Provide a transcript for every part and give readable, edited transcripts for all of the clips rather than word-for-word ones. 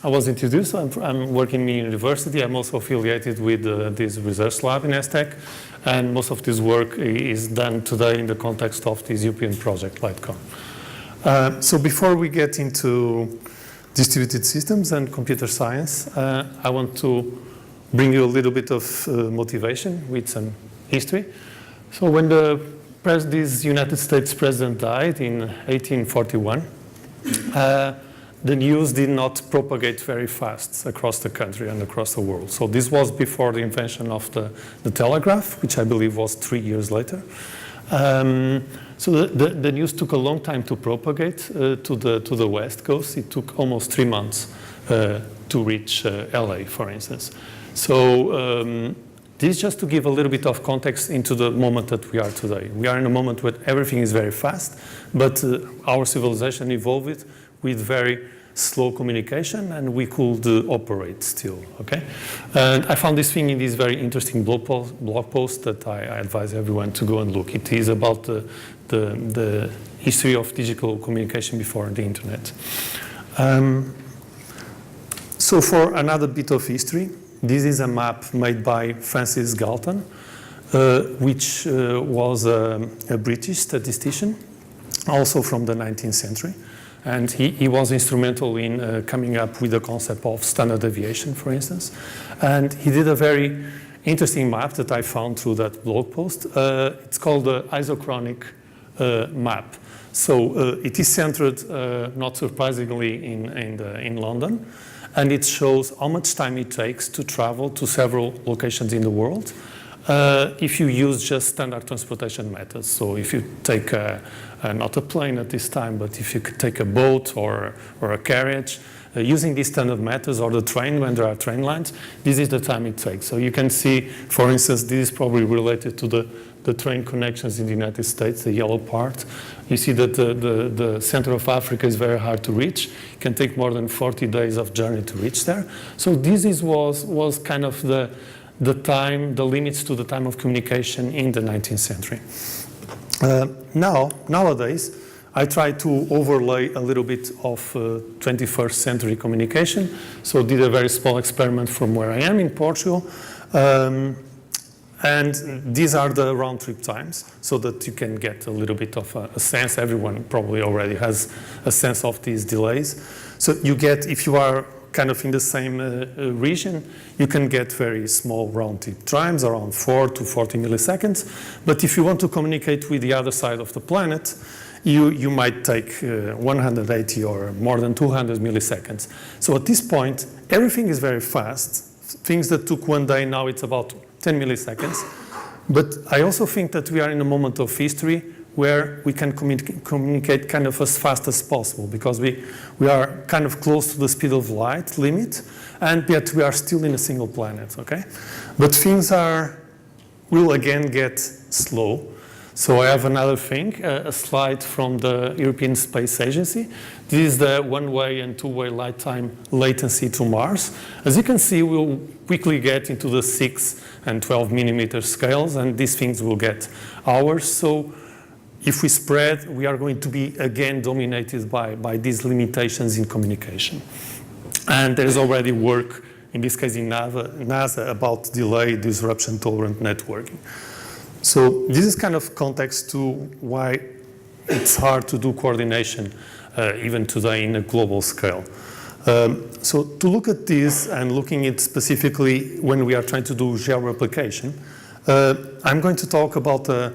I was introduced, I'm working in university. I'm also affiliated with this research lab in ESTEC, and most of this work is done today in the context of this European project, LightCom. So before we get into distributed systems and computer science, I want to bring you a little bit of motivation with some history. So when this United States president died in 1841, the news did not propagate very fast across the country and across the world. So this was before the invention of the telegraph, which I believe was 3 years later. So the news took a long time to propagate to the West Coast. It took almost 3 months to reach LA, for instance. So this is just to give a little bit of context into the moment that we are today. We are in a moment where everything is very fast, but our civilization evolved with very slow communication, and we could operate still, okay? And I found this thing in this very interesting blog post that I advise everyone to go and look. It is about the history of digital communication before the internet. So for another bit of history, this is a map made by Francis Galton, which was a British statistician, also from the 19th century. And he was instrumental in coming up with the concept of standard deviation, for instance. And he did a very interesting map that I found through that blog post. It's called the isochronic map. So it is centered, not surprisingly, in London. And it shows how much time it takes to travel to several locations in the world if you use just standard transportation methods. So if you take not a plane at this time, but if you could take a boat or a carriage, using these standard methods, or the train when there are train lines, this is the time it takes. So you can see, for instance, this is probably related to the train connections in the United States, the yellow part. You see that the center of Africa is very hard to reach. It can take more than 40 days of journey to reach there. So this was kind of the time, the limits to the time of communication in the 19th century. Nowadays, I try to overlay a little bit of 21st century communication. So did a very small experiment from where I am in Portugal. And these are the round trip times, so that you can get a little bit of a sense. Everyone probably already has a sense of these delays. So you get, if you are kind of in the same region, you can get very small round trip times, around 4 to 40 milliseconds. But if you want to communicate with the other side of the planet, you might take 180 or more than 200 milliseconds. So at this point, everything is very fast. Things that took 1 day, now it's about 10 milliseconds. But I also think that we are in a moment of history where we can communicate kind of as fast as possible, because we are kind of close to the speed of light limit, and yet we are still in a single planet, okay? But things will again get slow. So I have another thing, a slide from the European Space Agency. This is the one-way and two-way light time latency to Mars. As you can see, we'll quickly get into the 6 and 12 millimeter scales, and these things will get hours. So if we spread, we are going to be again dominated by these limitations in communication. And there's already work, in this case in NASA, about delay disruption tolerant networking. So this is kind of context to why it's hard to do coordination even today in a global scale. So to look at this, and looking at specifically when we are trying to do geo-replication, I'm going to talk about a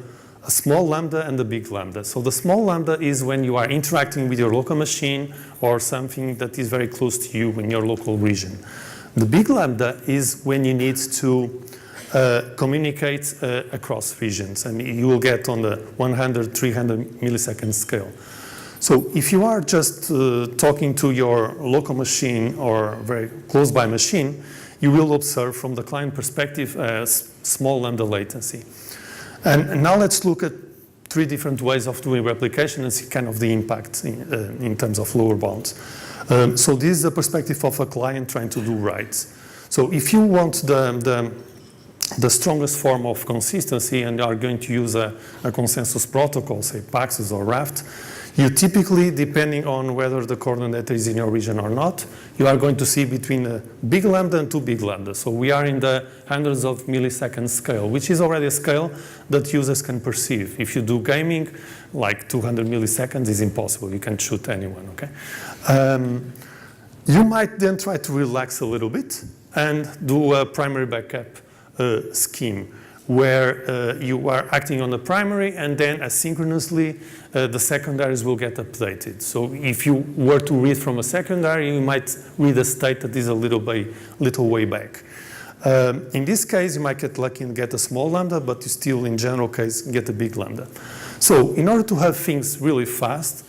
small lambda and a big lambda. So the small lambda is when you are interacting with your local machine or something that is very close to you in your local region. The big lambda is when you need to communicate across regions, and you will get on the 100, 300 millisecond scale. So if you are just talking to your local machine or very close by machine, you will observe from the client perspective a small lambda latency. And now let's look at 3 different ways of doing replication and see kind of the impact in terms of lower bounds. So this is the perspective of a client trying to do writes. So if you want the strongest form of consistency and are going to use a consensus protocol, say Paxos or Raft, you typically, depending on whether the coordinate data is in your region or not, you are going to see between a big lambda and 2 big lambda. So we are in the hundreds of millisecond scale, which is already a scale that users can perceive. If you do gaming, like 200 milliseconds is impossible. You can shoot anyone, okay? You might then try to relax a little bit and do a primary backup scheme, where you are acting on the primary and then asynchronously the secondaries will get updated. So if you were to read from a secondary, you might read a state that is a little way back. In this case, you might get lucky and get a small lambda, but you still, in general case, get a big lambda. So in order to have things really fast,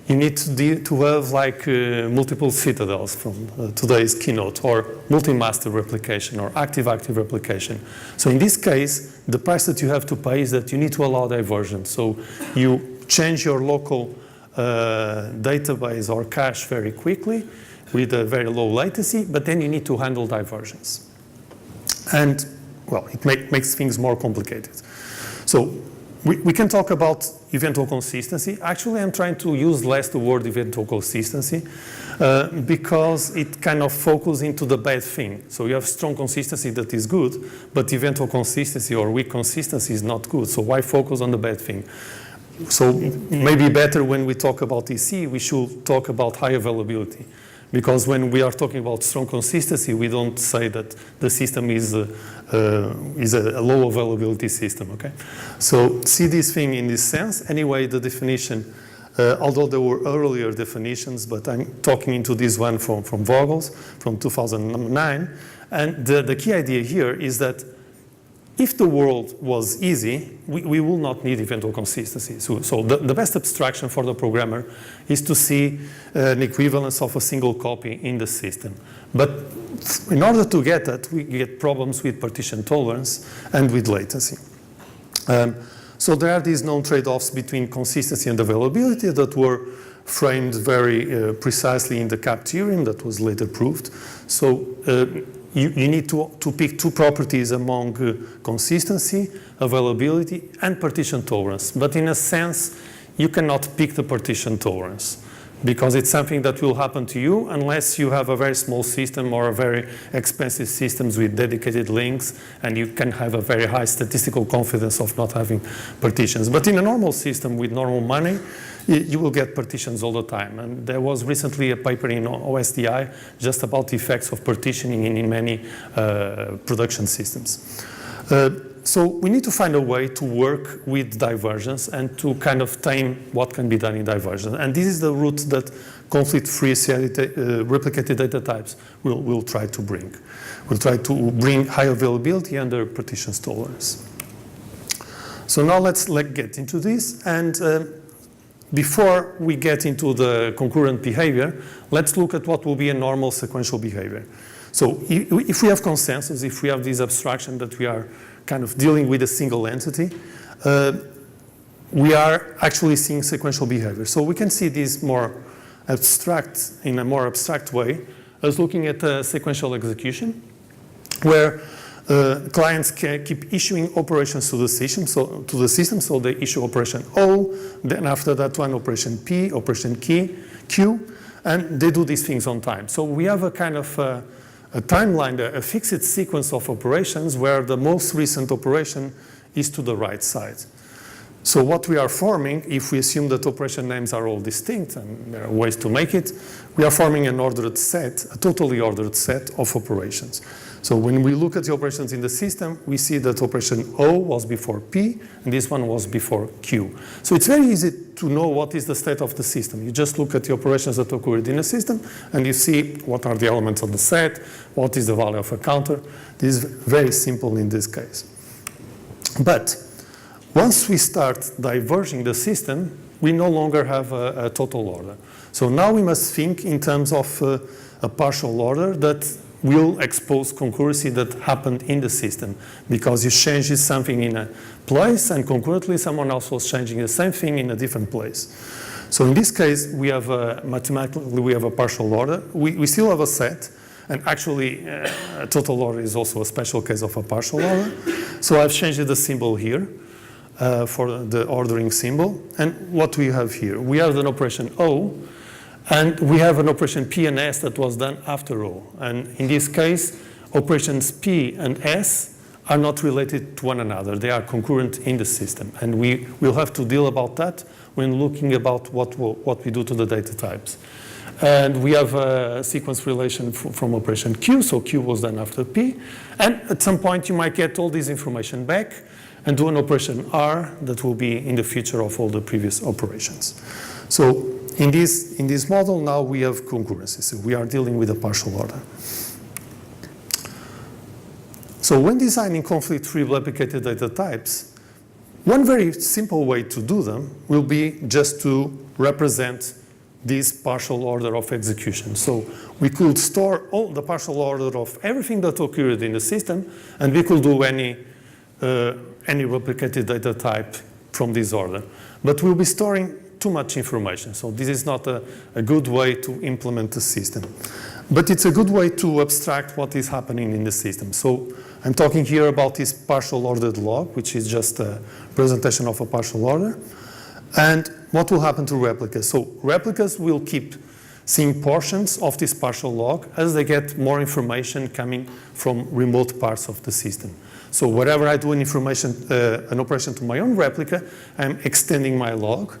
you need to have like multiple citadels from today's keynote, or multi-master replication, or active-active replication. So in this case, the price that you have to pay is that you need to allow divergence. So you change your local database or cache very quickly with a very low latency, but then you need to handle divergence. And, well, it makes things more complicated. So we can talk about eventual consistency. Actually, I'm trying to use less the word eventual consistency because it kind of focuses into the bad thing. So you have strong consistency that is good, but eventual consistency or weak consistency is not good. So why focus on the bad thing? So maybe better when we talk about EC, we should talk about high availability. Because when we are talking about strong consistency, we don't say that the system is a low availability system, okay? So see this thing in this sense. Anyway, the definition, although there were earlier definitions, but I'm talking into this one from Vogels from 2009. And the key idea here is that if the world was easy, we will not need eventual consistency. So the best abstraction for the programmer is to see an equivalence of a single copy in the system. But in order to get that, we get problems with partition tolerance and with latency. So there are these known trade-offs between consistency and availability that were framed very precisely in the CAP theorem that was later proved. So you need to pick two properties among consistency, availability, and partition tolerance. But in a sense, you cannot pick the partition tolerance because it's something that will happen to you unless you have a very small system or a very expensive systems with dedicated links, and you can have a very high statistical confidence of not having partitions. But in a normal system with normal money, you will get partitions all the time. And there was recently a paper in OSDI just about the effects of partitioning in many production systems. So we need to find a way to work with divergence and to kind of tame what can be done in divergence. And this is the route that conflict-free replicated data types will try to bring. We'll try to bring high availability under partition tolerance. So now let's get into this. And before we get into the concurrent behavior, let's look at what will be a normal sequential behavior. So if we have consensus, if we have this abstraction that we are kind of dealing with a single entity, we are actually seeing sequential behavior. So we can see this more abstract, in a more abstract way, as looking at a sequential execution, where clients can keep issuing operations to the system. So they issue operation O, then after that one operation P, operation Q, and they do these things on time. So we have a kind of a timeline, a fixed sequence of operations where the most recent operation is to the right side. So what we are forming, if we assume that operation names are all distinct, and there are ways to make it, we are forming an ordered set, a totally ordered set of operations. So when we look at the operations in the system, we see that operation O was before P, and this one was before Q. So it's very easy to know what is the state of the system. You just look at the operations that occurred in a system, and you see what are the elements of the set, what is the value of a counter. This is very simple in this case. But once we start diverging the system, we no longer have a total order. So now we must think in terms of a partial order that will expose concurrency that happened in the system, because you changed something in a place and concurrently someone else was changing the same thing in a different place. So in this case, we have mathematically we have a partial order. We still have a set, And actually, a total order is also a special case of a partial order. So I've changed the symbol here for the ordering symbol. And what we have here, we have an operation O, and we have an operation P and S that was done after O. And in this case, operations P and S are not related to one another. They are concurrent in the system. And we will have to deal about that when looking about what we do to the data types. And we have a sequence relation from operation Q, so Q was done after P. And at some point, you might get all this information back and do an operation R that will be in the future of all the previous operations. So in this model, now we have concurrency. So we are dealing with a partial order. So when designing conflict-free replicated data types, one very simple way to do them will be just to represent this partial order of execution. So we could store all the partial order of everything that occurred in the system, and we could do any replicated data type from this order. But we'll be storing too much information. So this is not a good way to implement the system. But it's a good way to abstract what is happening in the system. So I'm talking here about this partial ordered log, which is just a presentation of a partial order. And what will happen to replicas? So replicas will keep seeing portions of this partial log as they get more information coming from remote parts of the system. So wherever I do an operation to my own replica, I'm extending my log.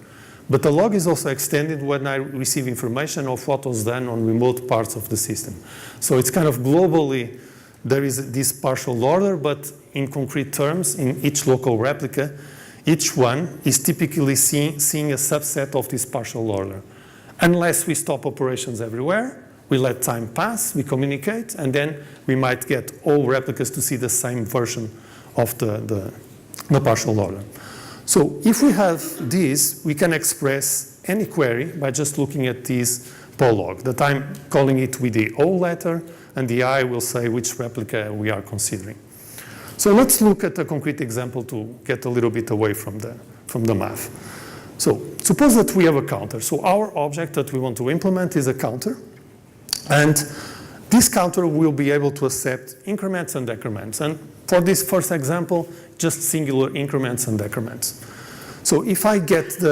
But the log is also extended when I receive information of what was done on remote parts of the system. So it's kind of globally, there is this partial order, but in concrete terms, in each local replica, each one is typically seeing a subset of this partial order. Unless we stop operations everywhere, we let time pass, we communicate, and then we might get all replicas to see the same version of the partial order. So if we have this, we can express any query by just looking at this polog that I'm calling it with the O letter, and the I will say which replica we are considering. So let's look at a concrete example to get a little bit away from the math. So suppose that we have a counter. So our object that we want to implement is a counter. And this counter will be able to accept increments and decrements. And for this first example, just singular increments and decrements. So if I get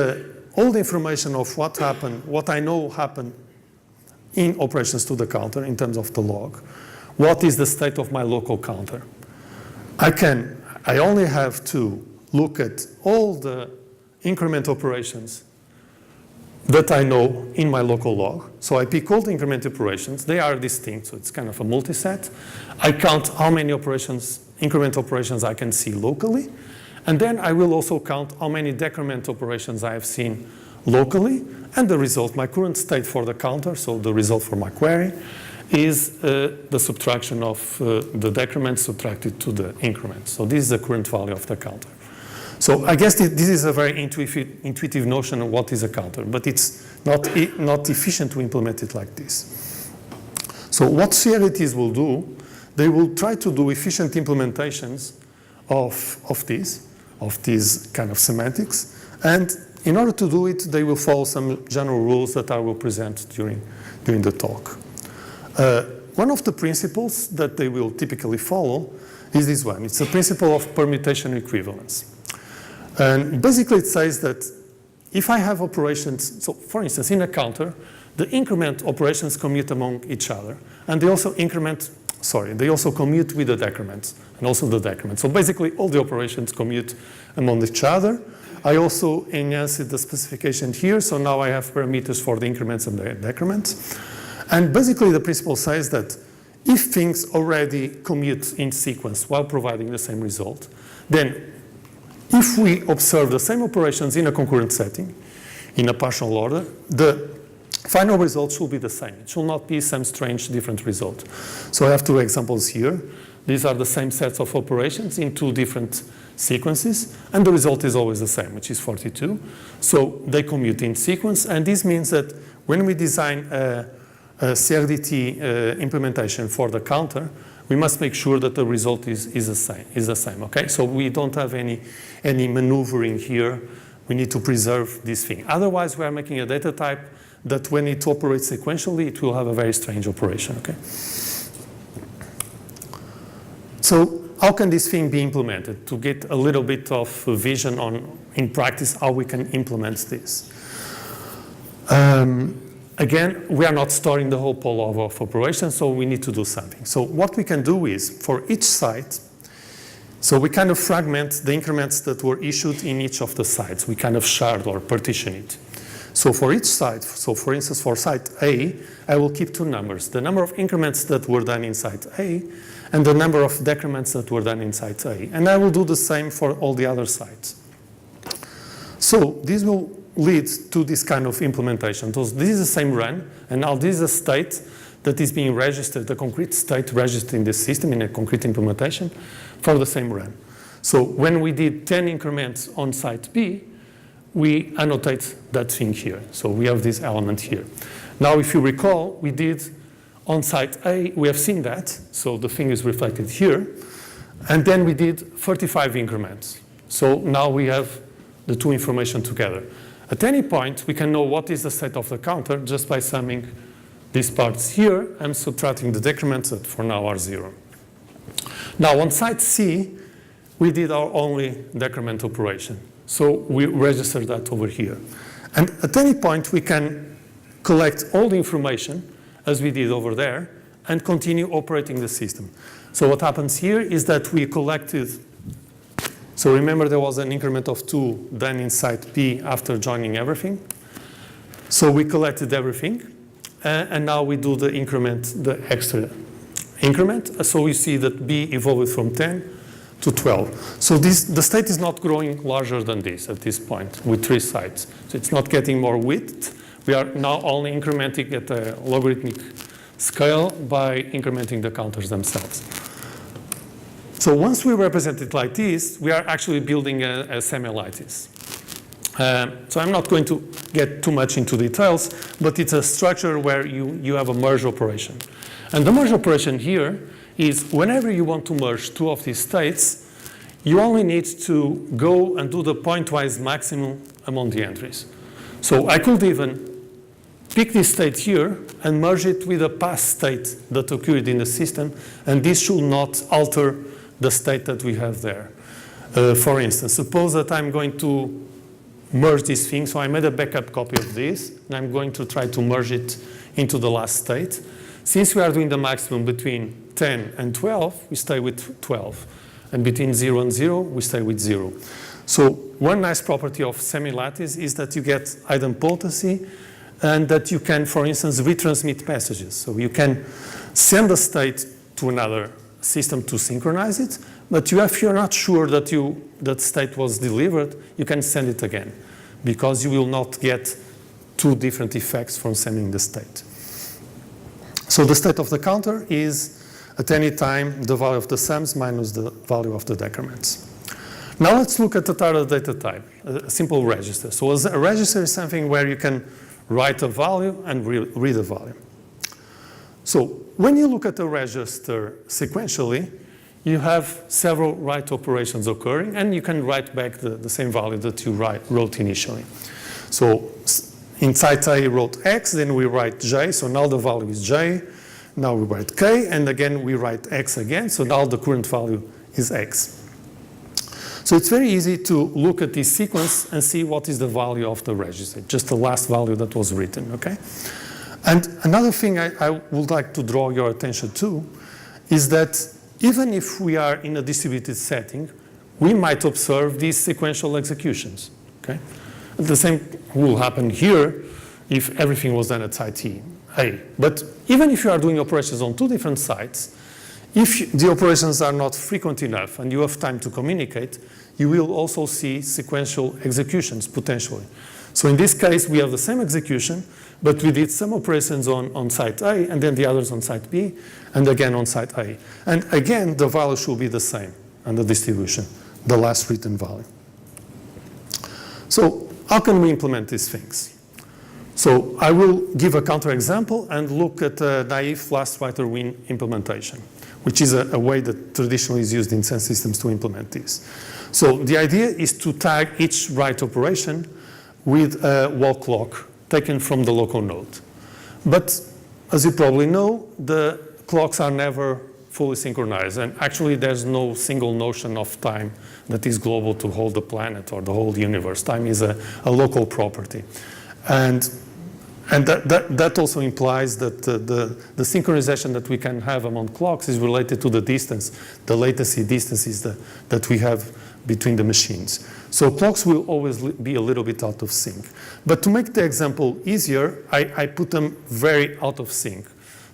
all the information of what happened, what I know happened in operations to the counter in terms of the log, what is the state of my local counter? I only have to look at all the increment operations that I know in my local log. So I pick all the increment operations. They are distinct, so it's kind of a multiset. I count how many increment operations I can see locally. And then I will also count how many decrement operations I have seen locally. And the result, my current state for the counter, so the result for my query, is the subtraction of the decrement subtracted to the increment. So this is the current value of the counter. So I guess this is a very intuitive notion of what is a counter, but it's not efficient to implement it like this. So what CRDTs will do, they will try to do efficient implementations of these kind of semantics. And in order to do it, they will follow some general rules that I will present during the talk. One of the principles that they will typically follow is this one. It's the principle of permutation equivalence. And basically it says that if I have operations, so for instance, in a counter, the increment operations commute among each other, and they also commute with the decrements, and also the decrements. So basically all the operations commute among each other. I also enhanced the specification here, so now I have parameters for the increments and the decrements. And basically the principle says that if things already commute in sequence while providing the same result, then if we observe the same operations in a concurrent setting, in a partial order, the final results will be the same. It should not be some strange different result. So I have two examples here. These are the same sets of operations in two different sequences, and the result is always the same, which is 42. So they commute in sequence, and this means that when we design a CRDT implementation for the counter, we must make sure that the result is the same. Okay? So we don't have any maneuvering here. We need to preserve this thing. Otherwise, we are making a data type that when it operates sequentially, it will have a very strange operation. Okay? So how can this thing be implemented? To get a little bit of vision on, in practice, how we can implement this. Again, we are not storing the whole pool of operations, so we need to do something. So what we can do is, for each site, so we kind of fragment the increments that were issued in each of the sites. We kind of shard or partition it. So for each site, so for instance, for site A, I will keep two numbers. The number of increments that were done in site A and the number of decrements that were done in site A. And I will do the same for all the other sites. So this will lead to this kind of implementation. So this is the same run, and now this is a state that is being registered, the concrete state registered in the system in a concrete implementation for the same run. So when we did 10 increments on site B, we annotate that thing here. So we have this element here. Now, if you recall, we did on site A, we have seen that. So the thing is reflected here. And then we did 35 increments. So now we have the two information together. At any point, we can know what is the state of the counter just by summing these parts here and subtracting the decrements that for now are 0. Now, on site C, we did our only decrement operation. So we register that over here. And at any point, we can collect all the information, as we did over there, and continue operating the system. So what happens here is that we collected, so remember there was an increment of 2 done in site B after joining everything. So we collected everything, and now we do the increment, the extra increment. So we see that B evolved from 10 to 12. So the state is not growing larger than this at this point with 3 sites. So it's not getting more width. We are now only incrementing at a logarithmic scale by incrementing the counters themselves. So once we represent it like this, we are actually building a semi-lattice. So I'm not going to get too much into details, but it's a structure where you have a merge operation. And the merge operation here is whenever you want to merge 2 of these states, you only need to go and do the pointwise maximum among the entries. So I could even pick this state here and merge it with a past state that occurred in the system, and this should not alter the state that we have there. For instance, suppose that I'm going to merge this thing, so I made a backup copy of this, and I'm going to try to merge it into the last state. Since we are doing the maximum between 10 and 12, we stay with 12. And between 0 and 0, we stay with 0. So one nice property of semi-lattice is that you get idempotency and that you can, for instance, retransmit messages. So you can send a state to another system to synchronize it, but if you're not sure that that state was delivered, you can send it again, because you will not get 2 different effects from sending the state. So the state of the counter is, at any time, the value of the sums minus the value of the decrements. Now let's look at the target data type, a simple register. So a register is something where you can write a value and read a value. So when you look at a register sequentially, you have several write operations occurring, and you can write back the same value that you wrote initially. So in site A, wrote X, then we write J, so now the value is J. Now we write K, and again we write X again, so now the current value is X. So it's very easy to look at this sequence and see what is the value of the register, just the last value that was written, okay? And another thing I would like to draw your attention to is that even if we are in a distributed setting, we might observe these sequential executions, okay? The same will happen here if everything was done at site A. But even if you are doing operations on 2 different sites, if the operations are not frequent enough and you have time to communicate, you will also see sequential executions potentially. So in this case, we have the same execution, but we did some operations on site A and then the others on site B and again on site A. And again, the value should be the same and the distribution, the last written value. So how can we implement these things? So I will give a counterexample and look at a naive last writer win implementation, which is a way that traditionally is used in sense systems to implement this. So the idea is to tag each write operation with a wall clock taken from the local node. But as you probably know, the clocks are never fully synchronized. And actually, there's no single notion of time that is global to whole the planet or the whole universe. Time is a local property. And that also implies that the synchronization that we can have among clocks is related to the distance, the latency distances that we have between the machines. So clocks will always be a little bit out of sync. But to make the example easier, I put them very out of sync.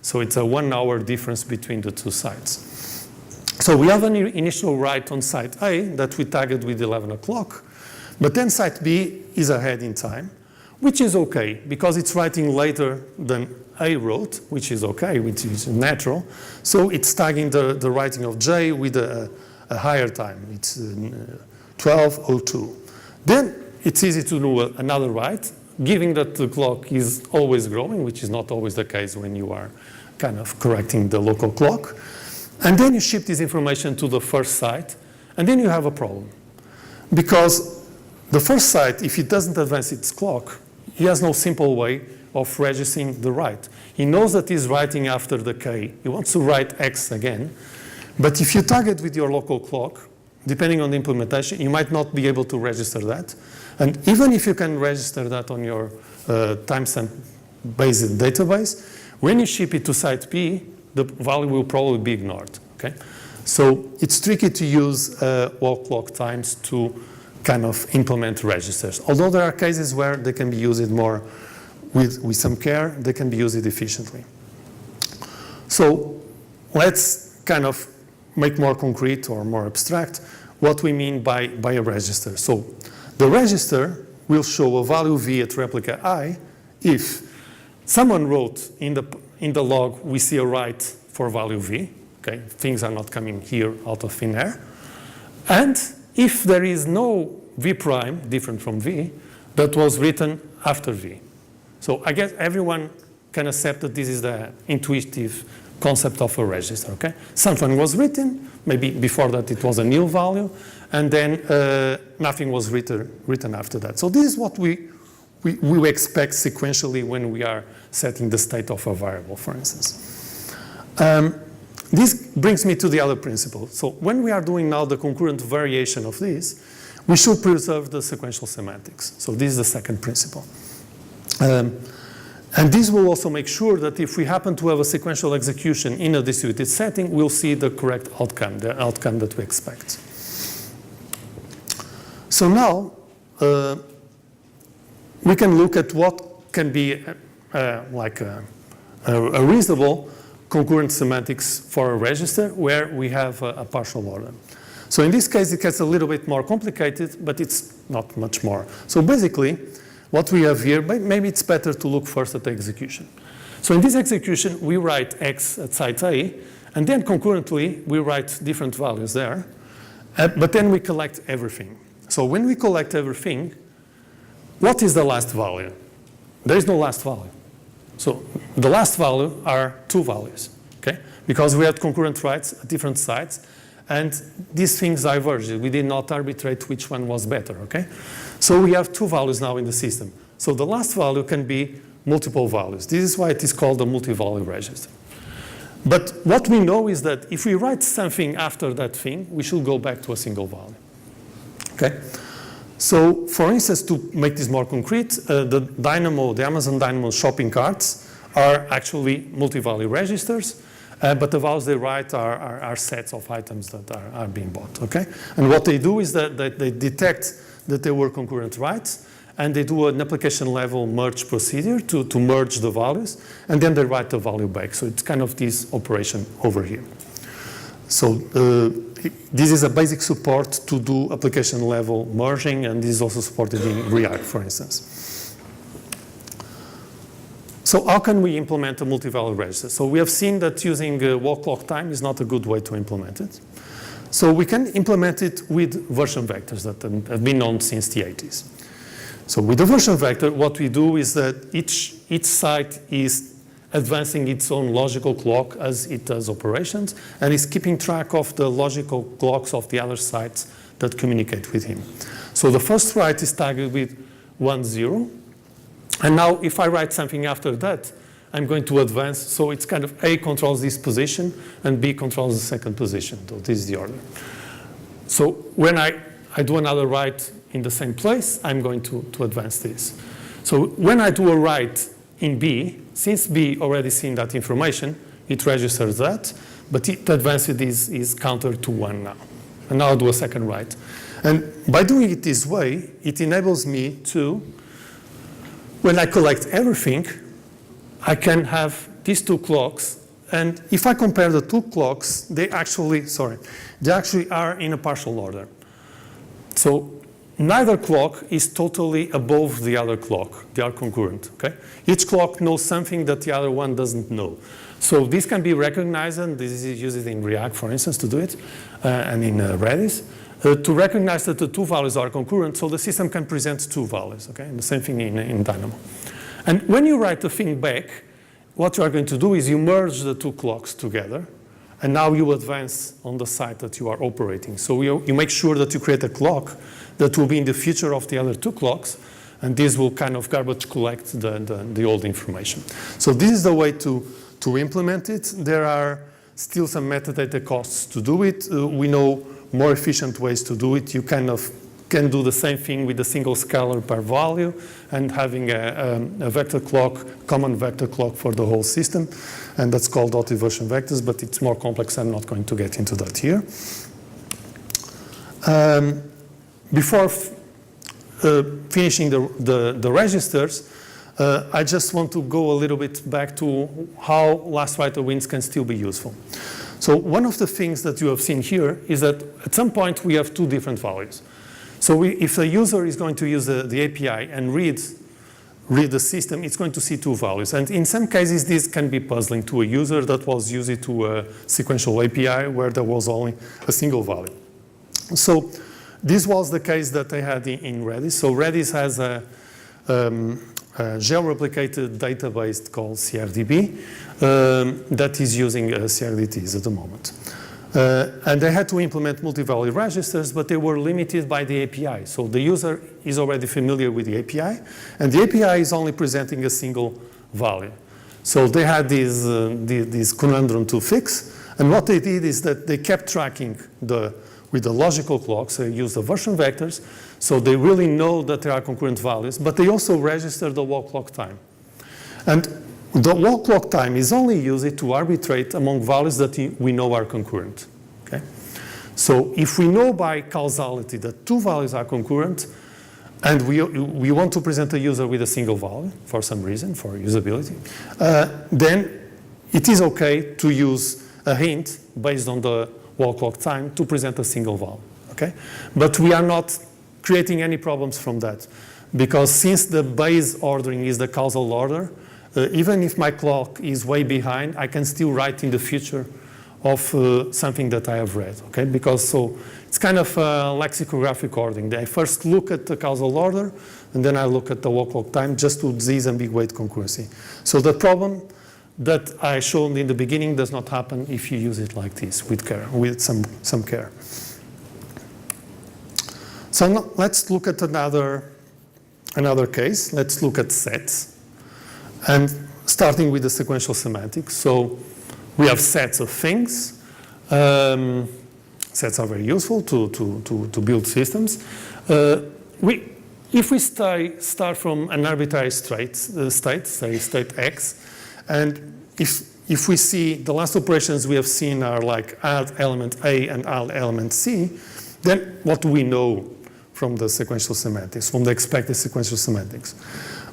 So it's a 1 hour difference between the two sites. So we have an initial write on site A that we tagged with 11 o'clock, but then site B is ahead in time, which is okay because it's writing later than A wrote, which is okay, which is natural. So it's tagging the writing of J with a higher time. It's 12:02. Then it's easy to do another write, given that the clock is always growing, which is not always the case when you are kind of correcting the local clock. And then you ship this information to the first site, and then you have a problem. Because the first site, if it doesn't advance its clock, he has no simple way of registering the write. He knows that he's writing after the K. He wants to write X again. But if you tag it with your local clock, depending on the implementation, you might not be able to register that. And even if you can register that on your timestamp-based database, when you ship it to site P, the value will probably be ignored. Okay? So it's tricky to use wall clock times to kind of implement registers. Although there are cases where they can be used more with some care, they can be used efficiently. So let's kind of make more concrete or more abstract what we mean by a register. So the register will show a value V at replica I if someone wrote in the log, we see a write for value V. Okay? Things are not coming here out of thin air. And if there is no V prime, different from V, that was written after V. So I guess everyone can accept that this is the intuitive concept of a register. Okay? Something was written, maybe before that it was a nil value, and then nothing was written after that. So this is what we expect sequentially when we are setting the state of a variable, for instance. This brings me to the other principle. So when we are doing now the concurrent variation of this, we should preserve the sequential semantics. So this is the second principle. And this will also make sure that if we happen to have a sequential execution in a distributed setting, we'll see the correct outcome, the outcome that we expect. So now, we can look at what can be like a reasonable concurrent semantics for a register where we have a partial order. So in this case, it gets a little bit more complicated, but it's not much more. So basically, what we have here, maybe it's better to look first at the execution. So in this execution, we write X at site A, and then concurrently, we write different values there, but then we collect everything. So when we collect everything, what is the last value? There is no last value. So the last value are two values, okay? Because we had concurrent writes at different sites, and these things diverged. We did not arbitrate which one was better, okay? So we have two values now in the system. So the last value can be multiple values. This is why it is called a multi-value register. But what we know is that if we write something after that thing, we should go back to a single value, okay? So for instance, to make this more concrete, the Amazon Dynamo shopping carts are actually multi-value registers, but the values they write are sets of items that are being bought, okay? And what they do is that they detect that they were concurrent writes, and they do an application level merge procedure to merge the values, and then they write the value back. So it's kind of this operation over here. So this is a basic support to do application level merging, and this is also supported in React, for instance. So how can we implement a multi-value register? So we have seen that using wall clock time is not a good way to implement it. So we can implement it with version vectors that have been known since the 80s. So with the version vector, what we do is that each site is advancing its own logical clock as it does operations, and is keeping track of the logical clocks of the other sites that communicate with him. So the first write is tagged with 1, 0. And now if I write something after that, I'm going to advance. So it's kind of A controls this position and B controls the second position. So this is the order. So when I do another write in the same place, I'm going to advance this. So when I do a write in B, since B already seen that information, it registers that, but the advance is countered to 1 now. And now I'll do a second write. And by doing it this way, it enables me to, when I collect everything, I can have these 2 clocks. And if I compare the 2 clocks, they actually are in a partial order. So neither clock is totally above the other clock. They are concurrent, okay? Each clock knows something that the other one doesn't know. So this can be recognized, and this is used in React, for instance, to do it, and in Redis, to recognize that the 2 values are concurrent, so the system can present 2 values, okay? And the same thing in Dynamo. And when you write the thing back, what you are going to do is you merge the 2 clocks together, and now you advance on the site that you are operating. So you make sure that you create a clock that will be in the future of the other 2 clocks, and this will kind of garbage collect the old information. So this is the way to implement it. There are still some metadata costs to do it. We know more efficient ways to do it. You kind of can do the same thing with a single scalar per value and having a vector clock, common vector clock for the whole system. And that's called auto-diversion vectors, but it's more complex. I'm not going to get into that here. Before finishing the registers, I just want to go a little bit back to how last writer wins can still be useful. So one of the things that you have seen here is that at some point we have 2 different values. So if a user is going to use the API and read the system, it's going to see 2 values. And in some cases, this can be puzzling to a user that was used to a sequential API where there was only a single value. So this was the case that I had in Redis. So Redis has a geo-replicated database called CRDB that is using CRDTs at the moment. And they had to implement multi-value registers, but they were limited by the API. So the user is already familiar with the API, and the API is only presenting a single value. So they had this conundrum to fix, and what they did is that they kept tracking with the logical clocks. They use the version vectors, so they really know that there are concurrent values, but they also register the wall clock time. And the wall clock time is only used to arbitrate among values that we know are concurrent. Okay? So if we know by causality that 2 values are concurrent, and we want to present a user with a single value for some reason, for usability, then it is okay to use a hint based on the wall clock time to present a single value. Okay? But we are not creating any problems from that, because since the base ordering is the causal order, even if my clock is way behind, I can still write in the future of something that I have read, okay? Because so it's kind of lexicographic ordering. I first look at the causal order, and then I look at the wall clock time just to disambiguate concurrency. So the problem that I showed in the beginning does not happen if you use it like this, with care, with some care. So now let's look at another case. Let's look at sets. And starting with the sequential semantics. So we have sets of things. Sets are very useful to build systems. If we start from an arbitrary state, say state X, and if we see the last operations we have seen are like add element A and add element C, then what do we know from the sequential semantics, from the expected sequential semantics?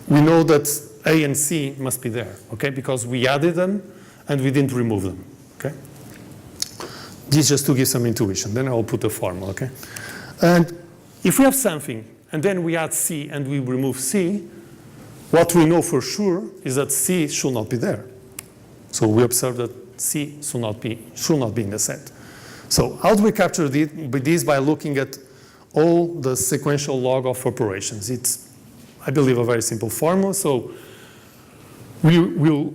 We know that A and C must be there, okay? Because we added them and we didn't remove them, okay? This just to give some intuition. Then I will put a formula, okay? And if we have something and then we add C and we remove C, what we know for sure is that C should not be there. So we observe that C should not be in the set. So how do we capture this? By looking at all the sequential log of operations. It's, I believe, a very simple formula. So we will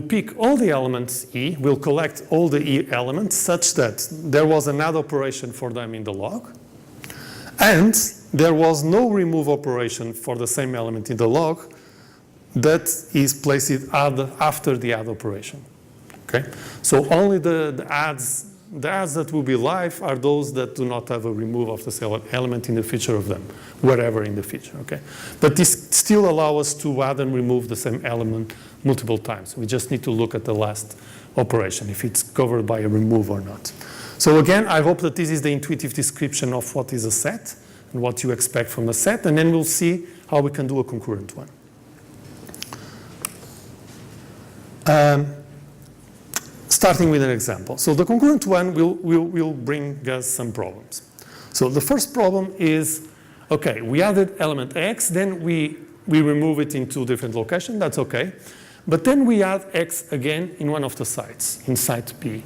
pick all the elements E, we'll collect all the E elements such that there was an add operation for them in the log, and there was no remove operation for the same element in the log, that is placed after the add operation. Okay? So only the adds that will be live are those that do not have a remove of the cell element in the feature of them, wherever in the feature. Okay? But this still allows us to add and remove the same element multiple times. We just need to look at the last operation, if it's covered by a remove or not. So again, I hope that this is the intuitive description of what is a set and what you expect from a set, and then we'll see how we can do a concurrent one. Starting with an example. So the concurrent one will bring us some problems. So the first problem is, okay, we added element X, then we remove it in two different locations, that's okay. But then we add X again in one of the sites, in site B.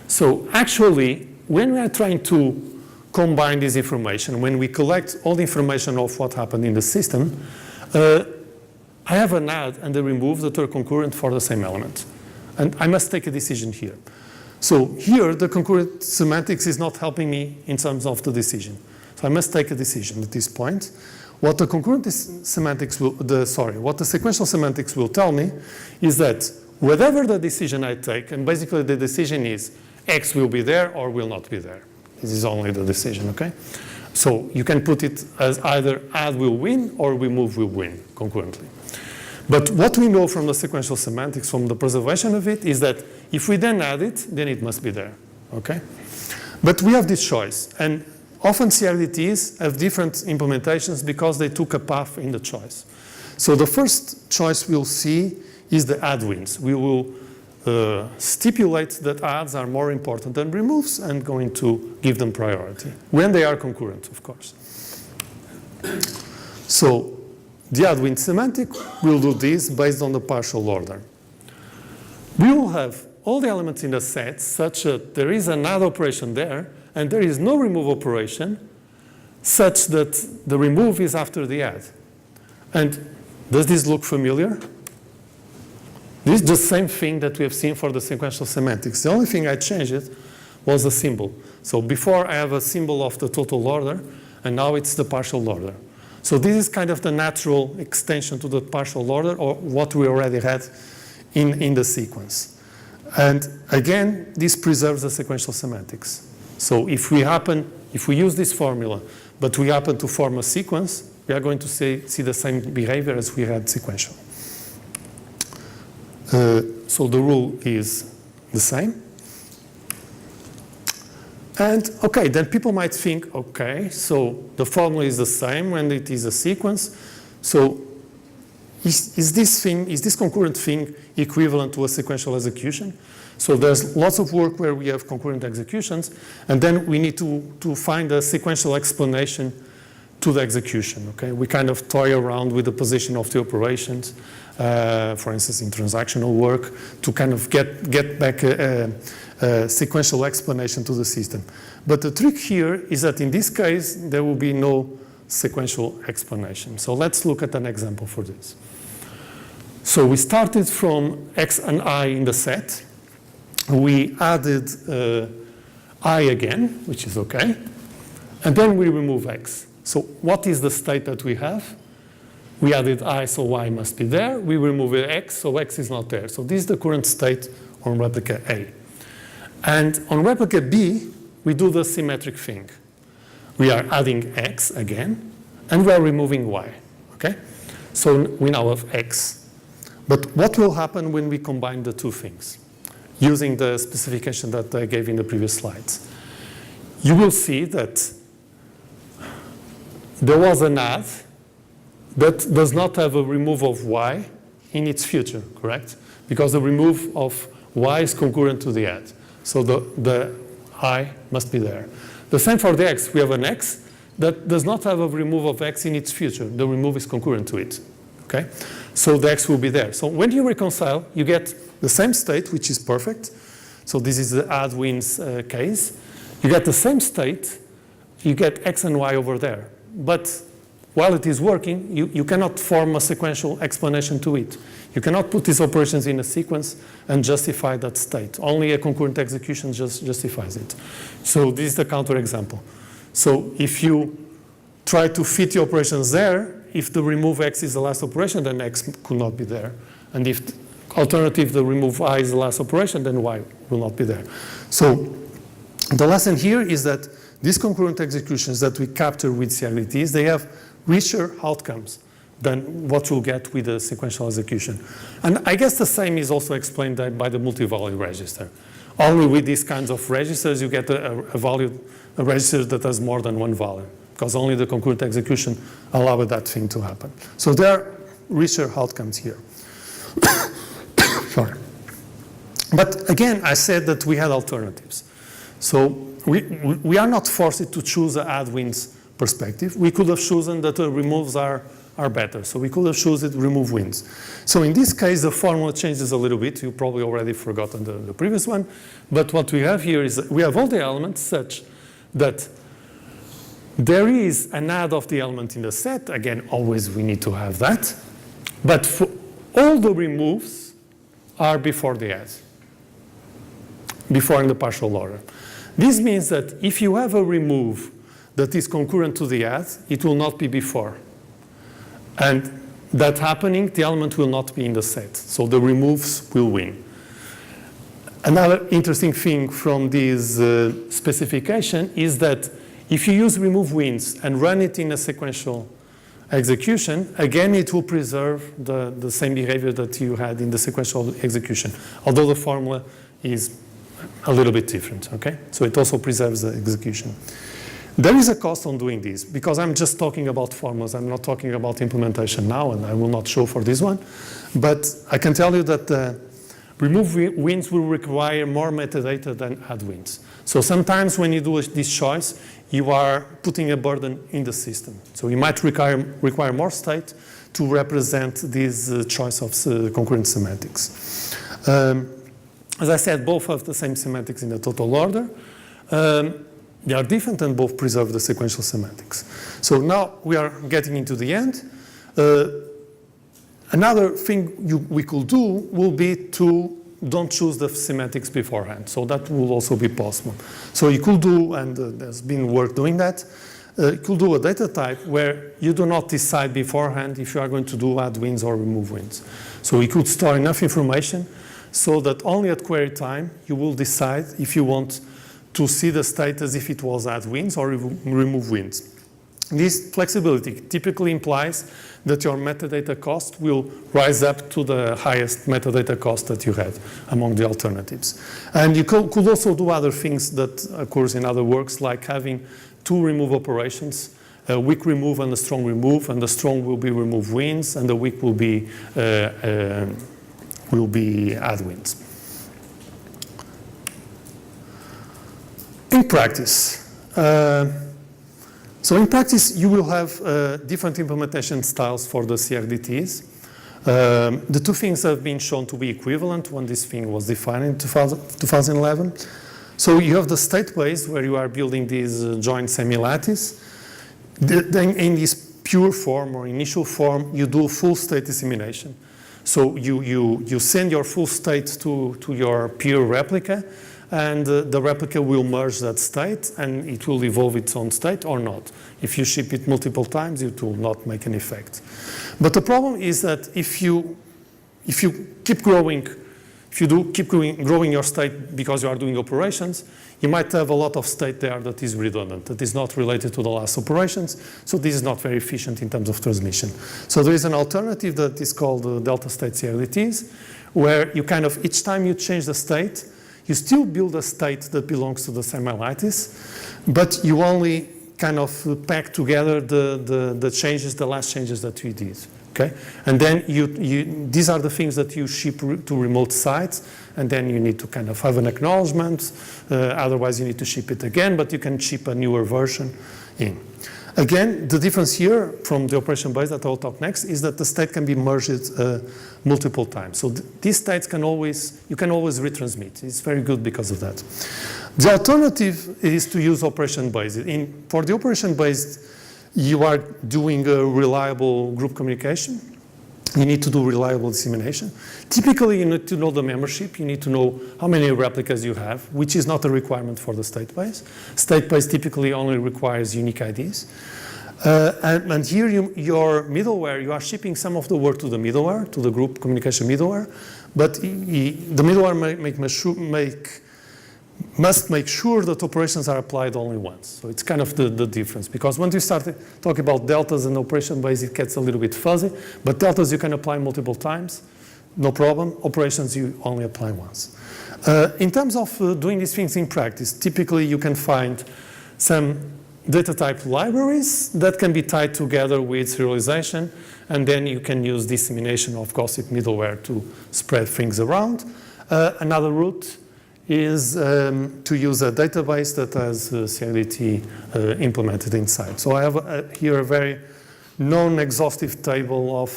So actually, when we are trying to combine this information, when we collect all the information of what happened in the system, I have an add and a remove that are concurrent for the same element. And I must take a decision here. So here, the concurrent semantics is not helping me in terms of the decision. So I must take a decision at this point. What the concurrent semantics will, what the sequential semantics will tell me is that whatever the decision I take, and basically the decision is X will be there or will not be there. This is only the decision, okay? So you can put it as either add will win or remove will win concurrently. But what we know from the sequential semantics, from the preservation of it, is that if we then add it, then it must be there, okay? But we have this choice, and often CRDTs have different implementations because they took a path in the choice. So the first choice we'll see is the add wins. We will stipulate that adds are more important than removes and going to give them priority, when they are concurrent, of course. So the add win semantic will do this based on the partial order. We will have all the elements in the set such that there is an add operation there and there is no remove operation such that the remove is after the add. And does this look familiar? This is the same thing that we have seen for the sequential semantics. The only thing I changed it was the symbol. So before I have a symbol of the total order, and now it's the partial order. So this is kind of the natural extension to the partial order, or what we already had in the sequence. And again, this preserves the sequential semantics. So if we use this formula, but we happen to form a sequence, we are going to see the same behavior as we had sequential. So the rule is the same. And okay, then people might think, okay, so the formula is the same when it is a sequence. So is this concurrent thing equivalent to a sequential execution? So there's lots of work where we have concurrent executions, and then we need to find a sequential explanation to the execution. Okay, we kind of toy around with the position of the operations, for instance, in transactional work, to kind of get back a sequential explanation to the system. But the trick here is that in this case, there will be no sequential explanation. So let's look at an example for this. So we started from X and I in the set. We added I again, which is okay. And then we remove X. So what is the state that we have? We added I, so Y must be there. We remove X, so X is not there. So this is the current state on replica A. And on replica B, we do the symmetric thing. We are adding X again, and we are removing Y, okay? So we now have X. But what will happen when we combine the two things? Using the specification that I gave in the previous slides. You will see that there was an add that does not have a remove of Y in its future, correct? Because the remove of Y is concurrent to the add. So the I must be there. The same for the X. We have an X that does not have a remove of X in its future. The remove is concurrent to it, okay? So the X will be there. So when you reconcile, you get the same state, which is perfect. So this is the add wins case. You get the same state. You get X and Y over there. But while it is working, you cannot form a sequential explanation to it. You cannot put these operations in a sequence and justify that state. Only a concurrent execution just justifies it. So this is the counterexample. So if you try to fit the operations there, if the remove x is the last operation, then x could not be there. And if alternative, the remove I is the last operation, then y will not be there. So the lesson here is that these concurrent executions that we capture with CRDTs, they have richer outcomes than what we'll get with a sequential execution. And I guess the same is also explained by the multi-value register. Only with these kinds of registers, you get a register that has more than one value, because only the concurrent execution allowed that thing to happen. So there are richer outcomes here. Sorry. But again, I said that we had alternatives. So we are not forced to choose an add-wins perspective. We could have chosen that the removes are better. So we could have chosen remove wins. So in this case, the formula changes a little bit. You probably already forgotten the previous one. But what we have here is that we have all the elements such that there is an add of the element in the set. Again, always we need to have that. But for all the removes are before the add, before in the partial order. This means that if you have a remove that is concurrent to the add, it will not be before. And that happening, the element will not be in the set. So the removes will win. Another interesting thing from this specification is that if you use remove wins and run it in a sequential execution, again, it will preserve the same behavior that you had in the sequential execution, although the formula is a little bit different, okay? So it also preserves the execution. There is a cost on doing this, because I'm just talking about formulas. I'm not talking about implementation now, and I will not show for this one. But I can tell you that remove wins will require more metadata than add wins. So sometimes when you do this choice, you are putting a burden in the system. So you might require more state to represent this choice of concurrent semantics. As I said, both have the same semantics in the total order. They are different and both preserve the sequential semantics. So now we are getting into the end. Another thing we could do will be to don't choose the semantics beforehand. So that will also be possible. So you could do, and there's been work doing that, you could do a data type where you do not decide beforehand if you are going to do add wins or remove wins. So you could store enough information so that only at query time you will decide if you want to see the state as if it was add wins or remove wins. This flexibility typically implies that your metadata cost will rise up to the highest metadata cost that you had among the alternatives. And you could also do other things that occurs in other works, like having two remove operations, a weak remove and a strong remove, and the strong will be remove wins, and the weak will be add wins. In practice, so in practice, you will have different implementation styles for the CRDTs. The two things have been shown to be equivalent when this thing was defined in 2011. So you have the state-based, where you are building these joint semi-lattice. Then in this pure form or initial form, you do full state dissemination. So you send your full state to your pure replica, and the replica will merge that state, and it will evolve its own state or not. If you ship it multiple times, it will not make an effect. But the problem is that if you keep growing, growing your state because you are doing operations, you might have a lot of state there that is redundant, that is not related to the last operations. So this is not very efficient in terms of transmission. So there is an alternative that is called delta state CRDTs, where you kind of, each time you change the state, you still build a state that belongs to the semi-lattice, but you only kind of pack together the changes, the last changes that you did. Okay? And then these are the things that you ship to remote sites, and then you need to kind of have an acknowledgement. Otherwise, you need to ship it again, but you can ship a newer version in. Again, the difference here from the operation base that I'll talk next is that the state can be merged multiple times. So these states you can always retransmit. It's very good because of that. The alternative is to use operation based. For the operation based, you are doing a reliable group communication. You need to do reliable dissemination. Typically, you need to know the membership. You need to know how many replicas you have, which is not a requirement for the state base. State base typically only requires unique IDs. And here your middleware, you are shipping some of the work to the middleware, to the group communication middleware, but the middleware must make sure that operations are applied only once. So it's kind of the difference, because when you start talking about deltas and operation base, it gets a little bit fuzzy, but deltas you can apply multiple times, no problem. Operations you only apply once. In terms of doing these things in practice, typically you can find some data type libraries that can be tied together with serialization, and then you can use dissemination of gossip middleware to spread things around. Another route is to use a database that has CRDT implemented inside. So I have here a very non-exhaustive table of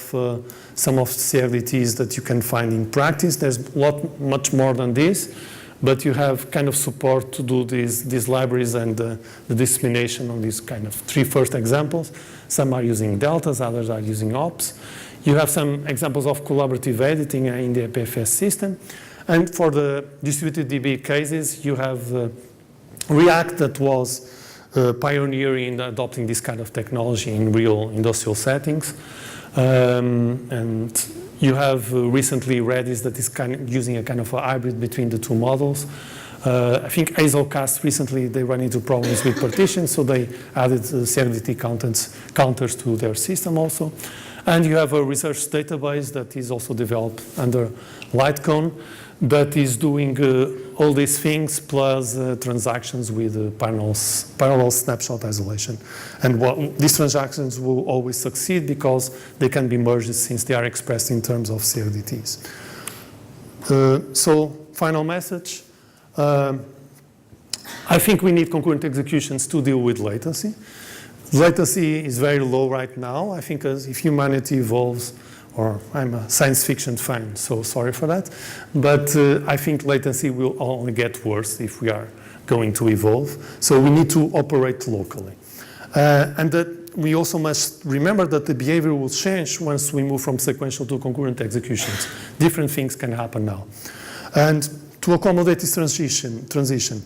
some of CRDTs that you can find in practice. There's much more than this, but you have kind of support to do these libraries and the dissemination on these kind of three first examples. Some are using deltas, others are using ops. You have some examples of collaborative editing in the APFS system. And for the distributed DB cases, you have React that was pioneering in adopting this kind of technology in real industrial settings. And you have recently Redis that is using a kind of a hybrid between the two models. I think Hazelcast recently, they ran into problems with partitions, so they added CRDT counters to their system also. And you have a research database that is also developed under Litecoin that is doing all these things plus transactions with parallel snapshot isolation. And these transactions will always succeed because they can be merged since they are expressed in terms of CRDTs. So final message. I think we need concurrent executions to deal with latency. Latency is very low right now. I think if humanity evolves, or I'm a science fiction fan, so sorry for that. But I think latency will only get worse if we are going to evolve. So we need to operate locally. And that we also must remember that the behavior will change once we move from sequential to concurrent executions. Different things can happen now. And to accommodate this transition,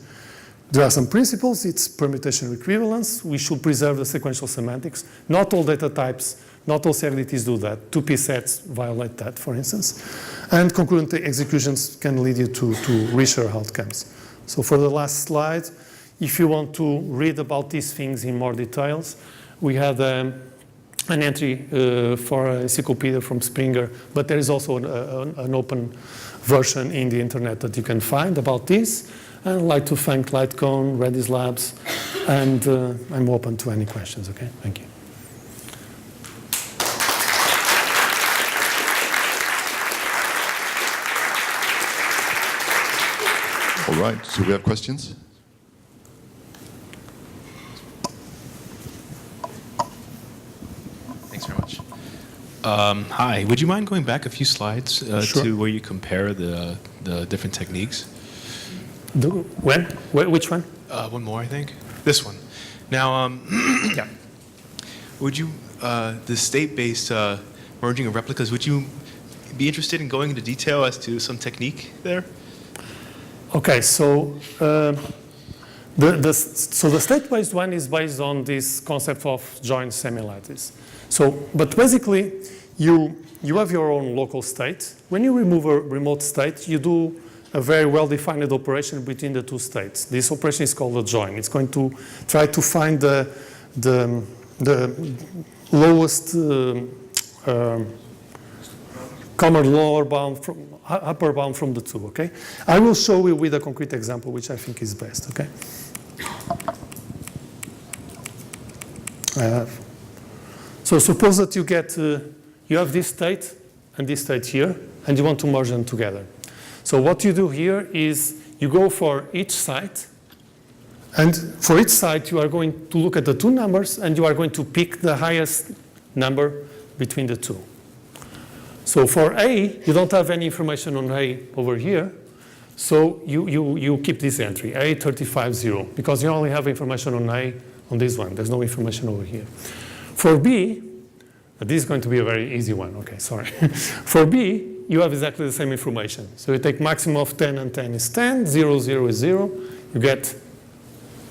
there are some principles. It's permutation equivalence. We should preserve the sequential semantics. Not all data types, not all CRDTs do that. 2P sets violate that, for instance. And concurrent executions can lead you to richer outcomes. So for the last slide, if you want to read about these things in more details, we had an entry for a encyclopedia from Springer, but there is also an open version in the internet that you can find about this. And I'd like to thank Litecoin, Redis Labs, and I'm open to any questions, okay? Thank you. All right, so we have questions? Thanks very much. Hi, would you mind going back a few slides Sure. to where you compare the different techniques? When? Which one? One more, I think. This one. Now, Yeah. would you, the state-based merging of replicas, would you be interested in going into detail as to some technique there? Okay, so the state-based one is based on this concept of joint semi-lattice. So, but basically, you have your own local state. When you remove a remote state, you do a very well-defined operation between the two states. This operation is called a join. It's going to try to find the lowest common lower bound from upper bound from the two, okay? I will show you with a concrete example, which I think is best, okay? So suppose that you have this state and this state here, and you want to merge them together. So what you do here is you go for each site, and for each site you are going to look at the two numbers, and you are going to pick the highest number between the two. So for A, you don't have any information on A over here, so you keep this entry, A350, because you only have information on A on this one. There's no information over here. For B, this is going to be a very easy one. Okay, sorry. For B, you have exactly the same information. So you take maximum of 10 and 10 is 10, 0, 0 is 0. You get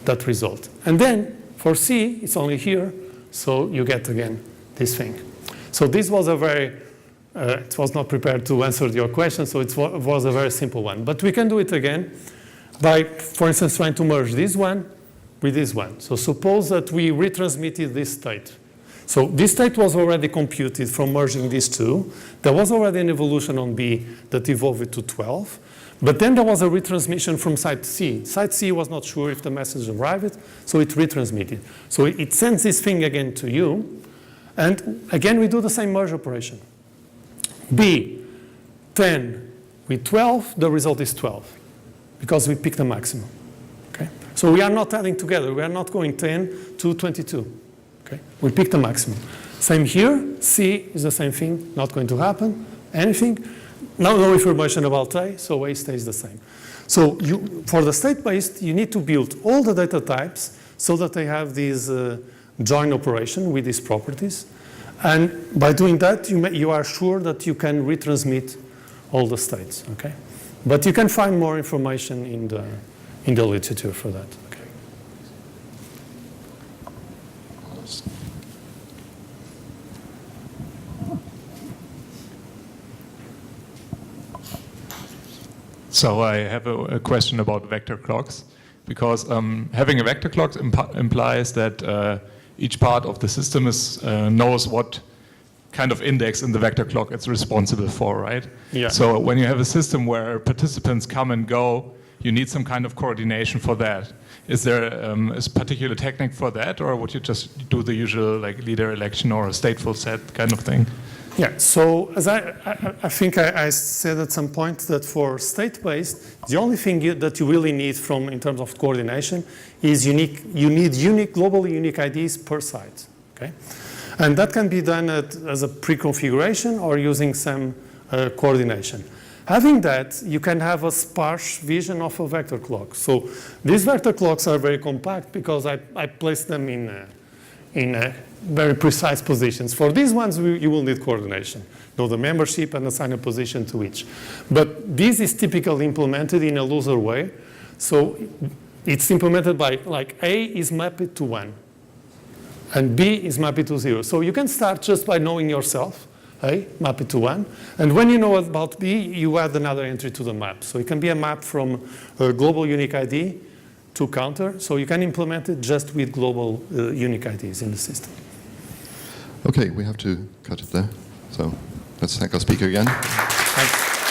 that result. And then for C, it's only here. So you get again this thing. So this was a very, it was not prepared to answer your question, so it was a very simple one. But we can do it again by, for instance, trying to merge this one with this one. So suppose that we retransmitted this state. So this state was already computed from merging these two. There was already an evolution on B that evolved it to 12. But then there was a retransmission from site C. Site C was not sure if the message arrived, so it retransmitted. So it sends this thing again to you. And again, we do the same merge operation. B, 10 with 12, the result is 12, because we pick the maximum. Okay? So we are not adding together. We are not going 10 to 22. Okay? We pick the maximum. Same here. C is the same thing, not going to happen. Anything. No information about A, so A stays the same. So for the state-based, you need to build all the data types so that they have this join operation with these properties. And by doing that, you are sure that you can retransmit all the states. Okay? But you can find more information in the literature for that. Okay? So I have a question about vector clocks, because having a vector clock implies that each part of the system knows what kind of index in the vector clock it's responsible for, right? Yeah. So when you have a system where participants come and go, you need some kind of coordination for that. Is there a particular technique for that, or would you just do the usual like leader election or a stateful set kind of thing? Yeah, so as I think I said at some point that for state-based, the only thing that you really need in terms of coordination is you need globally unique IDs per site, okay? And that can be done as a pre-configuration or using some coordination. Having that, you can have a sparse vision of a vector clock. So these vector clocks are very compact because I place them in very precise positions. For these ones, you will need coordination. Know the membership and assign a position to each. But this is typically implemented in a looser way. So it's implemented by, like, A is mapped to 1, and B is mapped to 0. So you can start just by knowing yourself, A, map it to 1. And when you know about B, you add another entry to the map. So it can be a map from a global unique ID to counter, so you can implement it just with global unique IDs in the system. Okay, we have to cut it there. So let's thank our speaker again. Thanks.